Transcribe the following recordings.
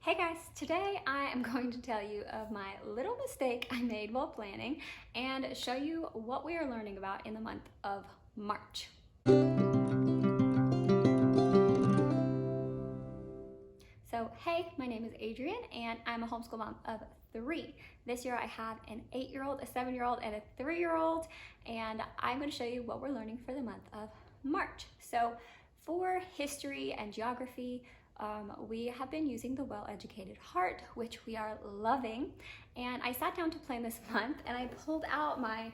Hey guys, today I am going to tell you of my little mistake I made while planning and show you what we are learning about in the month of March. So hey, my name is Adrian and I'm a homeschool mom of 3. This year I have an 8-year-old, a 7-year-old, and a 3-year-old, and I'm going to show you what we're learning for the month of March. So for history and geography, we have been using the Well-Educated Heart, which we are loving. And I sat down to plan this month and I pulled out my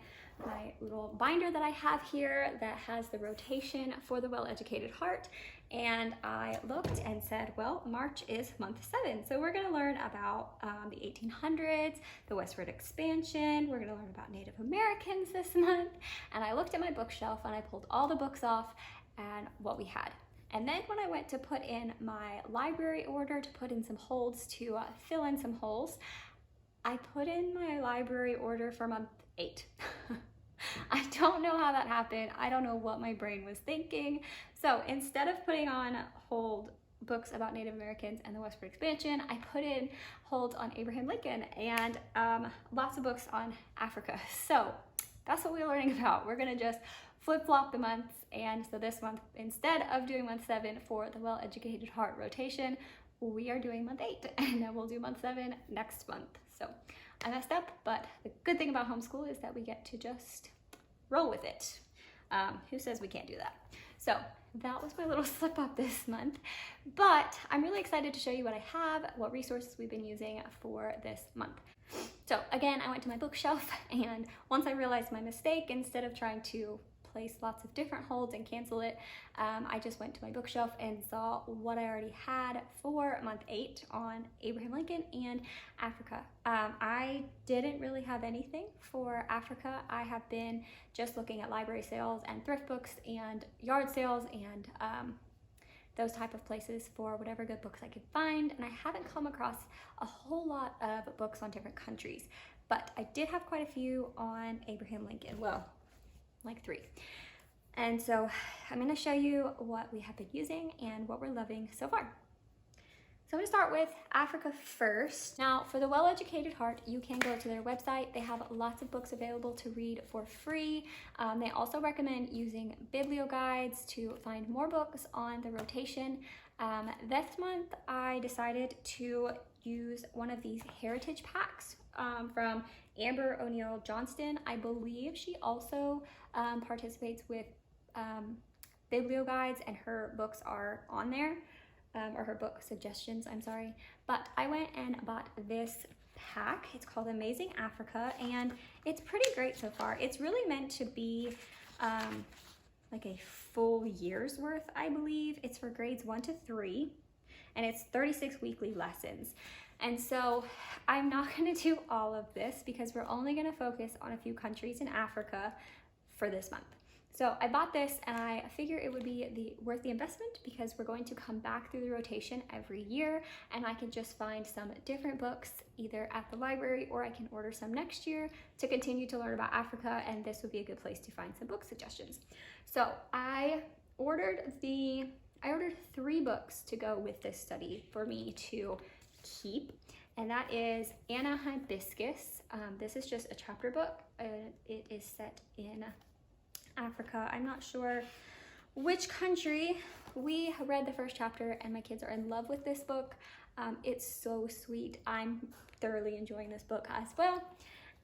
little binder that I have here that has the rotation for the Well-Educated Heart. And I looked and said, well, March is month 7. So we're gonna learn about the 1800s, the westward expansion. We're gonna learn about Native Americans this month. And I looked at my bookshelf and I pulled all the books off and what we had. And then when I went to put in my library order to put in some holds to fill in some holes, I put in my library order for month 8. I don't know how that happened. I don't know what my brain was thinking. So instead of putting on hold books about Native Americans and the westward expansion, I put in holds on Abraham Lincoln and lots of books on Africa. So that's what we're learning about. We're gonna just flip-flop the months, and so this month, instead of doing month 7 for the Well-Educated Heart rotation, we are doing month 8, and then we'll do month 7 next month. So I messed up, but the good thing about homeschool is that we get to just roll with it. Who says we can't do that? So that was my little slip up this month, but I'm really excited to show you what I have, what resources we've been using for this month. So again, I went to my bookshelf, and once I realized my mistake, instead of trying to place lots of different holds and cancel it, I just went to my bookshelf and saw what I already had for month 8 on Abraham Lincoln and Africa. I didn't really have anything for Africa. I have been just looking at library sales and thrift books and yard sales and those type of places for whatever good books I could find, and I haven't come across a whole lot of books on different countries, but I did have quite a few on Abraham Lincoln. Well, like 3. And so I'm going to show you what we have been using and what we're loving so far. So I'm going to start with Africa first. Now for the Well-Educated Heart, you can go to their website. They have lots of books available to read for free. They also recommend using biblioguides to find more books on the rotation. This month I decided to use one of these heritage packs from Amber O'Neill Johnston. I believe she also participates with biblioguides, and her books are on there, or her book suggestions, I'm sorry. But I went and bought this pack. It's called Amazing Africa, and it's pretty great so far. It's really meant to be like a full year's worth, I believe. It's for grades 1 to 3, and it's 36 weekly lessons. And so I'm not going to do all of this because we're only going to focus on a few countries in Africa for this month. So I bought this, and I figure it would be worth the investment because we're going to come back through the rotation every year, and I can just find some different books either at the library, or I can order some next year to continue to learn about Africa, and this would be a good place to find some book suggestions. So I ordered 3 books to go with this study for me to keep, and that is Anna Hibiscus. This is just a chapter book. It is set in Africa. I'm not sure which country. We read the first chapter and my kids are in love with this book. It's so sweet. I'm thoroughly enjoying this book as well.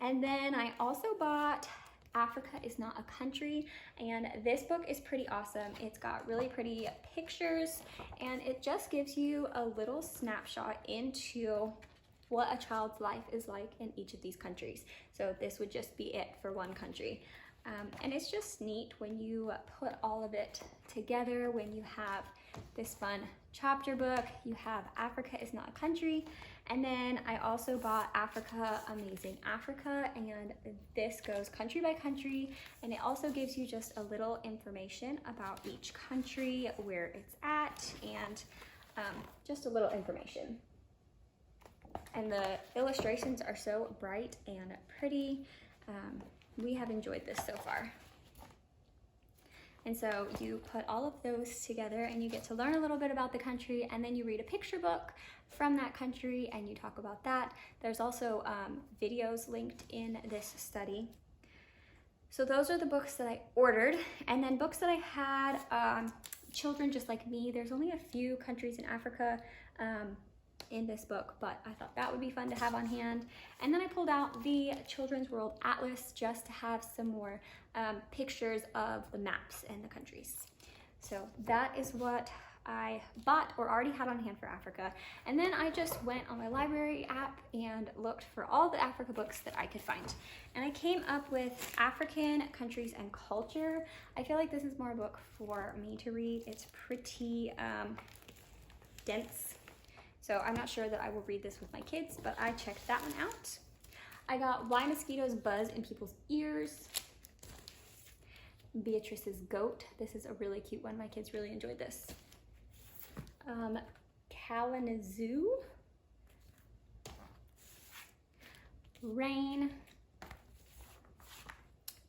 And then I also bought Africa Is Not a Country, and this book is pretty awesome. It's got really pretty pictures, and it just gives you a little snapshot into what a child's life is like in each of these countries. So this would just be it for one country. And it's just neat when you put all of it together, when you have this fun chapter book. You have Africa Is Not a Country, and then I also bought Africa Amazing Africa, and this goes country by country, and it also gives you just a little information about each country, where it's at, and just a little information. And the illustrations are so bright and pretty. We have enjoyed this so far. And so you put all of those together and you get to learn a little bit about the country, and then you read a picture book from that country and you talk about that. There's also videos linked in this study. So those are the books that I ordered. And then books that I had, children just like me. There's only a few countries in Africa in this book, but I thought that would be fun to have on hand. And then I pulled out the Children's World Atlas just to have some more pictures of the maps and the countries. So that is what I bought or already had on hand for Africa. And then I just went on my library app and looked for all the Africa books that I could find. And I came up with African Countries and Culture. I feel like this is more a book for me to read. It's pretty dense. So I'm not sure that I will read this with my kids, but I checked that one out. I got Why Mosquitoes Buzz in People's Ears. Beatrice's Goat. This is a really cute one. My kids really enjoyed this. Kalamazoo. Rain.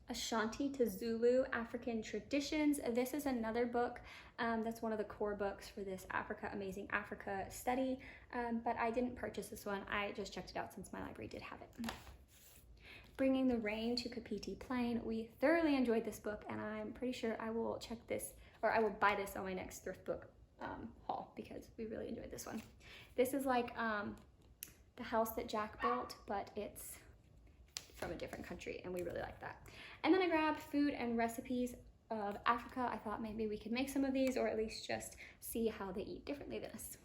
Ashanti to Zulu, African Traditions. This is another book that's one of the core books for this Amazing Africa study, but I didn't purchase this one. I just checked it out since my library did have it. Bringing the Rain to Kapiti Plain. We thoroughly enjoyed this book, and I'm pretty sure I will check this, or I will buy this on my next thrift book haul, because we really enjoyed this one. This is like the house that Jack built, but it's from a different country, and we really like that. And then I grabbed Food and Recipes of Africa. I thought maybe we could make some of these, or at least just see how they eat differently than us.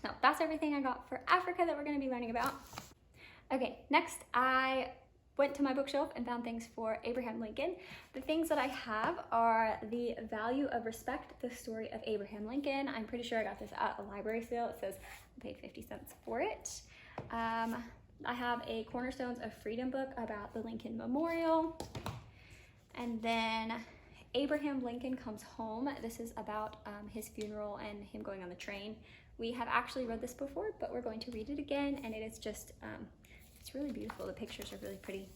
So that's everything I got for Africa that we're going to be learning about. Okay, next I went to my bookshelf and found things for Abraham Lincoln. The things that I have are The Value of Respect, the story of Abraham Lincoln. I'm pretty sure I got this at a library sale. It says I paid 50 cents for it. I have a Cornerstones of Freedom book about the Lincoln Memorial. And then Abraham Lincoln Comes Home. This is about his funeral and him going on the train. We have actually read this before, but we're going to read it again, and it is just, it's really beautiful. The pictures are really pretty.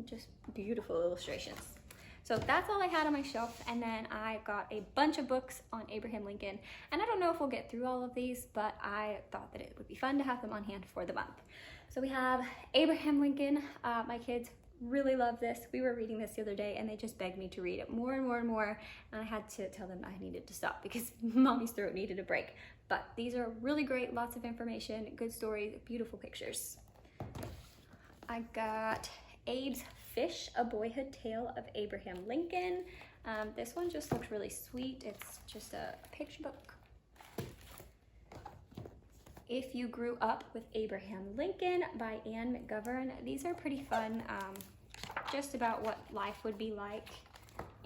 Just beautiful illustrations. So that's all I had on my shelf, and then I got a bunch of books on Abraham Lincoln, and I don't know if we'll get through all of these, but I thought that it would be fun to have them on hand for the month. So we have Abraham Lincoln. My kids really love this. We were reading this the other day, and they just begged me to read it more and more and more, and I had to tell them I needed to stop because mommy's throat needed a break. But these are really great, lots of information, good stories, beautiful pictures. I got Abe's Fish, A Boyhood Tale of Abraham Lincoln. This one just looks really sweet. It's just a picture book. If You Grew Up with Abraham Lincoln by Anne McGovern. These are pretty fun, just about what life would be like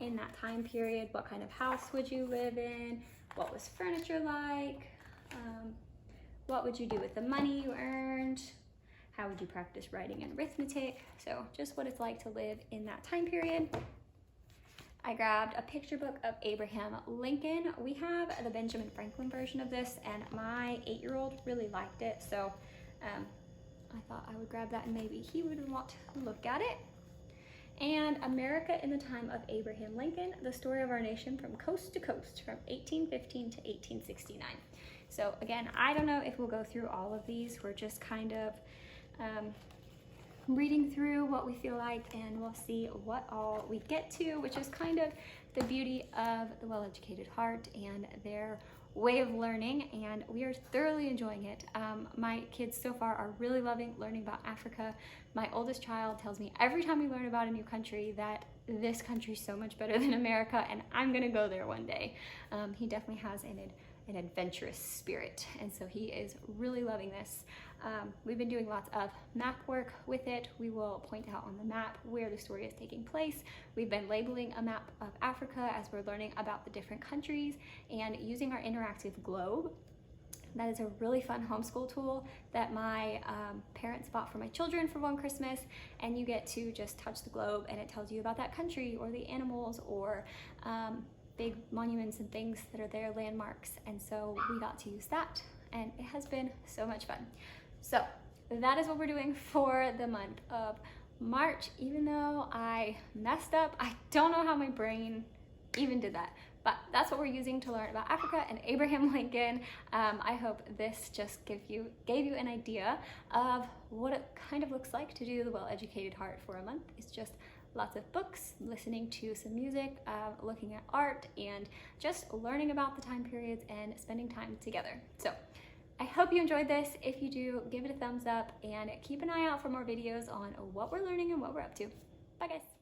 in that time period. What kind of house would you live in? What was furniture like? What would you do with the money you earned? How would you practice writing and arithmetic? So just what it's like to live in that time period. I grabbed a picture book of Abraham Lincoln. We have the Benjamin Franklin version of this, and my 8-year-old really liked it, so I thought I would grab that and maybe he would want to look at it. And America in the Time of Abraham Lincoln, the story of our nation from coast to coast, from 1815 to 1869. So again, I don't know if we'll go through all of these. We're just kind of reading through what we feel like, and we'll see what all we get to, which is kind of the beauty of the Well-Educated Heart and their way of learning, and we are thoroughly enjoying it. My kids so far are really loving learning about Africa. My oldest child tells me every time we learn about a new country that this country is so much better than America, and I'm gonna go there one day. He definitely has an adventurous spirit, and so he is really loving this. We've been doing lots of map work with it. We will point out on the map where the story is taking place. We've been labeling a map of Africa as we're learning about the different countries and using our interactive globe. That is a really fun homeschool tool that my parents bought for my children for one Christmas, and you get to just touch the globe and it tells you about that country or the animals or big monuments and things that are there, landmarks, and so we got to use that, and it has been so much fun. So that is what we're doing for the month of March. Even though I messed up, I don't know how my brain even did that, but that's what we're using to learn about Africa and Abraham Lincoln. I hope this just gave you an idea of what it kind of looks like to do the Well-Educated Heart for a month. It's just lots of books, listening to some music, looking at art, and just learning about the time periods and spending time together. So I hope you enjoyed this. If you do, give it a thumbs up and keep an eye out for more videos on what we're learning and what we're up to. Bye guys.